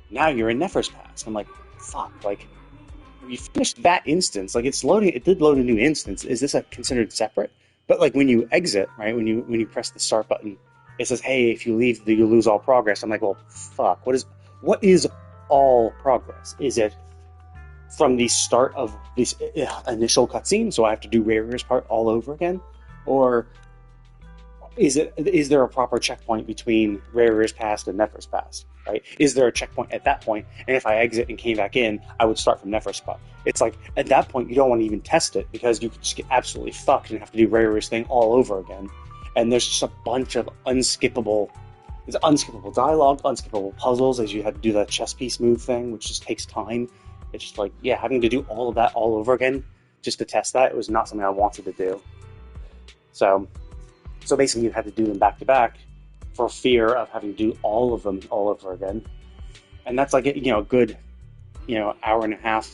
now you're in Nephros Pass. I'm like, fuck, like, you finished that instance, like, it did load a new instance. Is this considered separate? But like when you exit, right, when you press the start button, it says, hey, if you leave, you lose all progress. I'm like, well, fuck, what is all progress? Is it from the start of this initial cutscene, so I have to do Rarier's part all over again? Or is there a proper checkpoint between Rarier's Pass and Nephros Pass, right? Is there a checkpoint at that point? And if I exit and came back in, I would start from Nephros Pass. It's like, at that point, you don't want to even test it, because you could just get absolutely fucked and have to do Rarier's thing all over again. And there's just a bunch of unskippable dialogue, unskippable puzzles, as you had to do that chess piece move thing, which just takes time. It's just like, yeah, having to do all of that all over again just to test that, it was not something I wanted to do. So basically you had to do them back to back for fear of having to do all of them all over again. And that's like, you know, a good, you know, hour and a half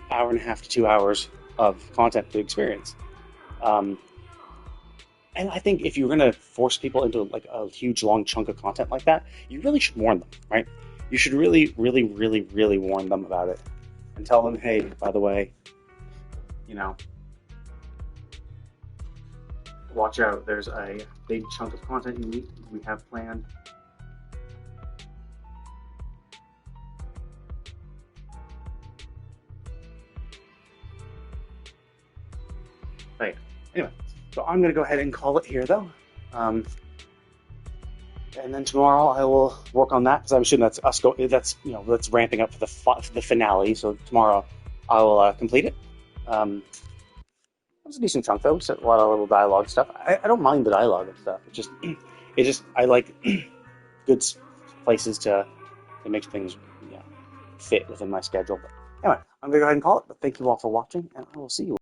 to 2 hours of content to experience. And I think if you're going to force people into like a huge long chunk of content like that, you really should warn them, right? You should really, really, really, really warn them about it and tell them, hey, by the way, you know, watch out. There's a big chunk of content we have planned. Right. Anyway, so I'm going to go ahead and call it here, though. And then tomorrow I will work on that, because I'm assuming that's us that's ramping up for the finale. So tomorrow I will complete it. It was a decent chunk though. So a lot of little dialogue stuff. I don't mind the dialogue and stuff. It just I like good places to make things, you know, fit within my schedule. But anyway, I'm gonna go ahead and call it. But thank you all for watching, and I will see you.